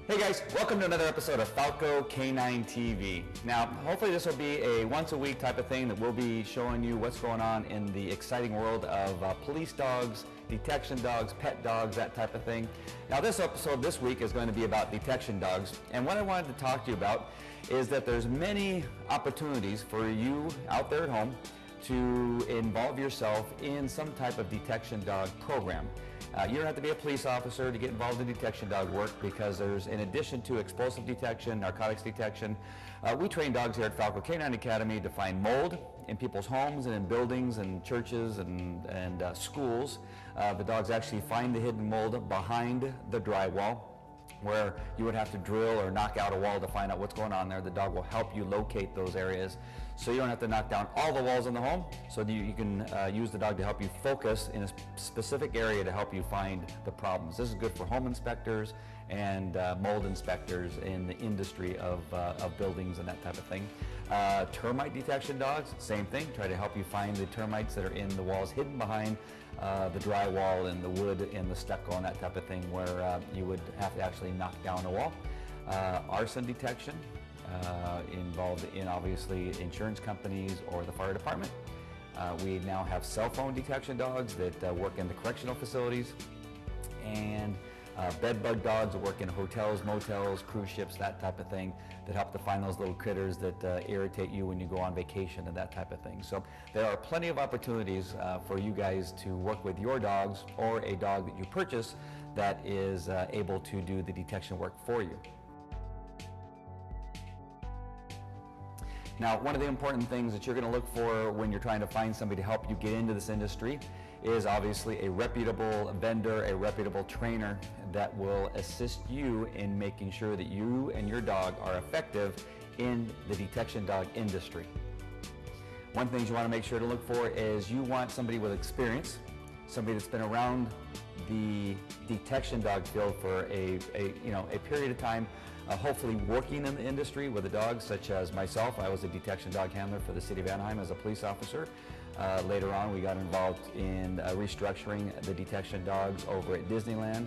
Hey guys, welcome to another episode of Falco K9 TV. Now, hopefully this will be a once a week type of thing that we'll be showing you what's going on in the exciting world of police dogs, detection dogs, pet dogs, that type of thing. Now this episode this week is going to be about detection dogs, and what I wanted to talk to you about is that there's many opportunities for you out there at home to involve yourself in some type of detection dog program. You don't have to be a police officer to get involved in detection dog work, because there's, in addition to explosive detection, narcotics detection, we train dogs here at Falco K9 Academy to find mold in people's homes and in buildings and churches and schools. The dogs actually find the hidden mold behind the drywall, where you would have to drill or knock out a wall to find out what's going on there. The dog will help you locate those areas, so you don't have to knock down all the walls in the home, so that you can use the dog to help you focus in a specific area to help you find the problems. This is good for home inspectors and mold inspectors in the industry of buildings and that type of thing. Termite detection dogs, same thing. Try to help you find the termites that are in the walls hidden behind the drywall and the wood and the stucco and that type of thing, where you would have to actually knock down a wall. Arson detection, involved in obviously insurance companies or the fire department. We now have cell phone detection dogs that work in the correctional facilities, and bed bug dogs that work in hotels, motels, cruise ships, that type of thing, that help to find those little critters that irritate you when you go on vacation and that type of thing. So there are plenty of opportunities for you guys to work with your dogs or a dog that you purchase that is able to do the detection work for you. Now, one of the important things that you're going to look for when you're trying to find somebody to help you get into this industry is obviously a reputable vendor, a reputable trainer that will assist you in making sure that you and your dog are effective in the detection dog industry. One thing you want to make sure to look for is you want somebody with experience, somebody that's been around the detection dog field for a period of time, hopefully working in the industry with the dogs, such as myself. I was a detection dog handler for the city of Anaheim as a police officer. Later on, we got involved in restructuring the detection dogs over at Disneyland,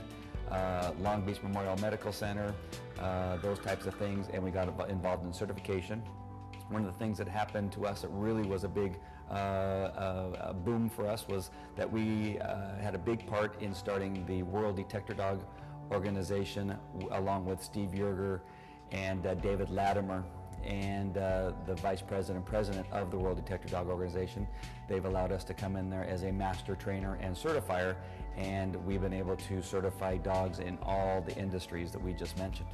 Long Beach Memorial Medical Center, those types of things, and we got involved in certification. One of the things that happened to us that really was a big boom for us was that we had a big part in starting the World Detector Dog organization, along with Steve Yerger and David Latimer, and the vice president and president of the World Detector Dog organization. They've allowed us to come in there as a master trainer and certifier, and we've been able to certify dogs in all the industries that we just mentioned.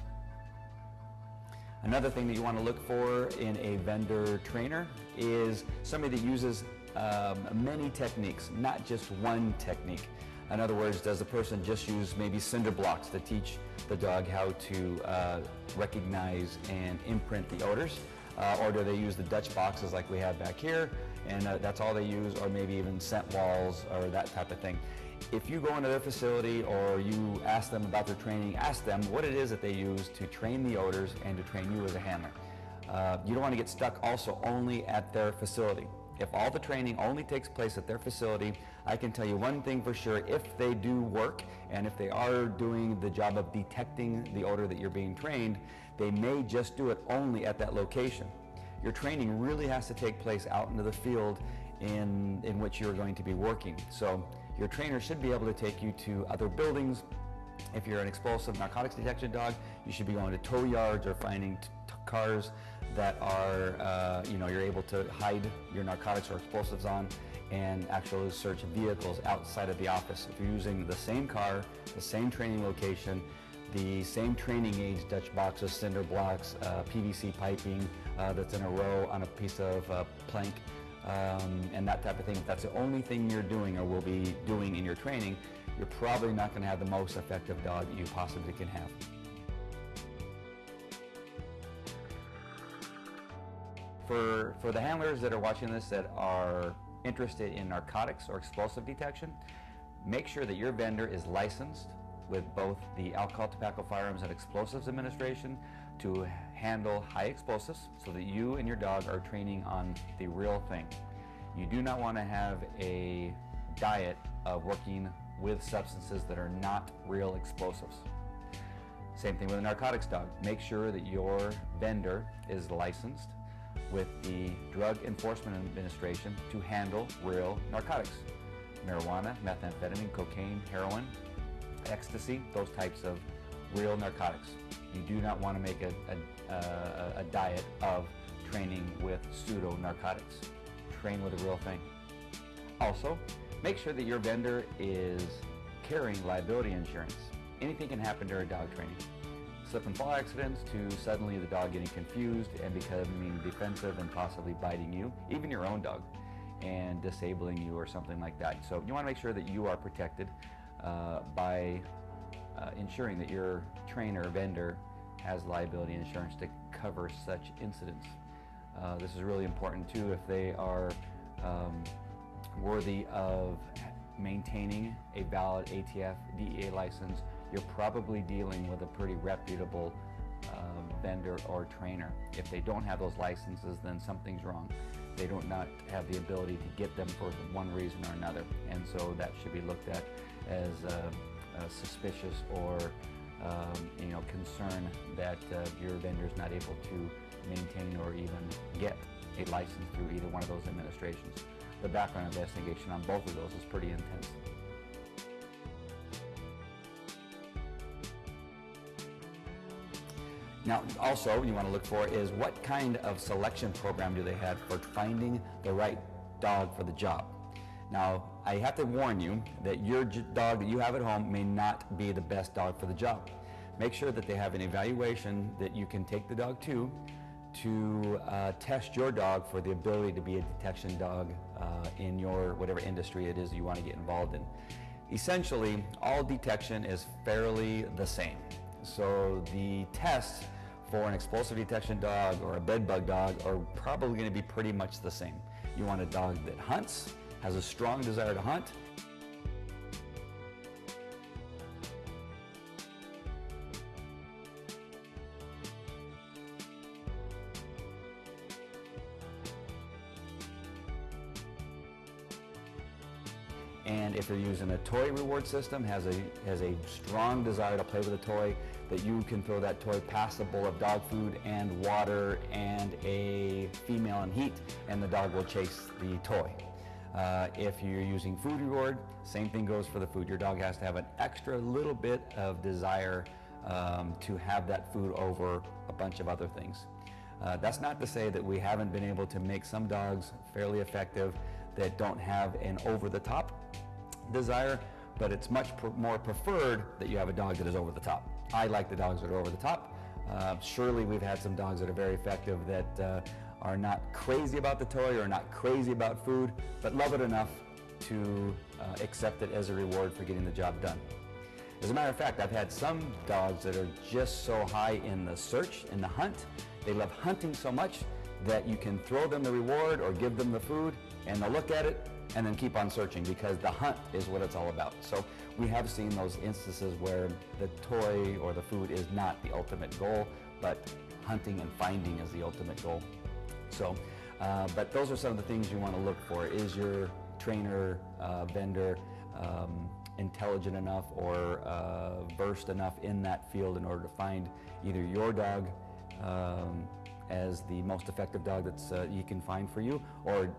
Another thing that you want to look for in a vendor trainer is somebody that uses many techniques, not just one technique. In other words, does the person just use maybe cinder blocks to teach the dog how to recognize and imprint the odors? Or do they use the Dutch boxes like we have back here, and that's all they use, or maybe even scent walls or that type of thing? If you go into their facility or you ask them about their training, ask them what it is that they use to train the odors and to train you as a handler. You don't want to get stuck also only at their facility. If all the training only takes place at their facility, I can tell you one thing for sure: if they do work and if they are doing the job of detecting the odor that you're being trained, they may just do it only at that location. Your training really has to take place out into the field in which you're going to be working. So your trainer should be able to take you to other buildings. If you're an explosive narcotics detection dog, you should be going to tow yards or finding cars that are, you're able to hide your narcotics or explosives on, and actually search vehicles outside of the office. If you're using the same car, the same training location, the same training age, Dutch boxes, cinder blocks, PVC piping that's in a row on a piece of plank, and that type of thing, if that's the only thing you're doing or will be doing in your training, you're probably not going to have the most effective dog that you possibly can have. For the handlers that are watching this that are interested in narcotics or explosive detection, make sure that your vendor is licensed with both the Alcohol, Tobacco, Firearms, and Explosives Administration to handle high explosives, so that you and your dog are training on the real thing. You do not want to have a diet of working with substances that are not real explosives. Same thing with a narcotics dog. Make sure that your vendor is licensed with the Drug Enforcement Administration to handle real narcotics. Marijuana, methamphetamine, cocaine, heroin, ecstasy, those types of real narcotics. You do not want to make a diet of training with pseudo-narcotics. Train with a real thing. Also, make sure that your vendor is carrying liability insurance. Anything can happen during dog training. Slip and fall accidents to suddenly the dog getting confused and becoming defensive and possibly biting you, even your own dog, and disabling you or something like that. So you want to make sure that you are protected by ensuring that your trainer vendor has liability insurance to cover such incidents. This is really important too if they are worthy of maintaining a valid ATF DEA license. You're probably dealing with a pretty reputable vendor or trainer. If they don't have those licenses, then something's wrong. They do not have the ability to get them for one reason or another, and so that should be looked at as suspicious or concern that your vendor is not able to maintain or even get a license through either one of those administrations. The background investigation on both of those is pretty intense. Now, also, you want to look for is what kind of selection program do they have for finding the right dog for the job. Now, I have to warn you that your dog that you have at home may not be the best dog for the job. Make sure that they have an evaluation that you can take the dog to test your dog for the ability to be a detection dog in your whatever industry it is you want to get involved in. Essentially, all detection is fairly the same. So the tests for an explosive detection dog or a bed bug dog are probably going to be pretty much the same. You want a dog that hunts, has a strong desire to hunt, and if you're using a toy reward system, has a strong desire to play with a toy, that you can throw that toy past a bowl of dog food and water and a female in heat, and the dog will chase the toy. If you're using food reward, same thing goes for the food. Your dog has to have an extra little bit of desire to have that food over a bunch of other things. That's not to say that we haven't been able to make some dogs fairly effective that don't have an over-the-top desire, but it's much more preferred that you have a dog that is over the top. I like the dogs that are over the top. Surely we've had some dogs that are very effective that are not crazy about the toy or not crazy about food, but love it enough to accept it as a reward for getting the job done. As a matter of fact, I've had some dogs that are just so high in the search, in the hunt, they love hunting so much that you can throw them the reward or give them the food and they'll look at it and then keep on searching, because the hunt is what it's all about. So we have seen those instances where the toy or the food is not the ultimate goal, but hunting and finding is the ultimate goal. So, but those are some of the things you want to look for. Is your trainer, vendor intelligent enough or versed enough in that field in order to find either your dog as the most effective dog that's you can find for you, or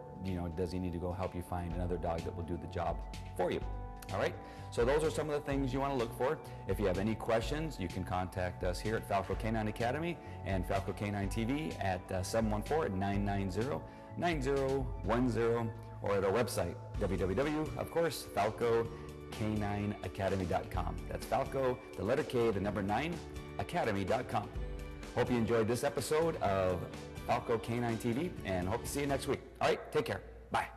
does he need to go help you find another dog that will do the job for you? All right, so those are some of the things you want to look for. If you have any questions, you can contact us here at Falco Canine Academy and Falco Canine TV at 714-990-9010, or at our website, of course, FalcoCanineAcademy.com. That's Falco, the letter K, the number 9, Academy.com. Hope you enjoyed this episode of Falco Canine TV, and hope to see you next week. All right, take care. Bye.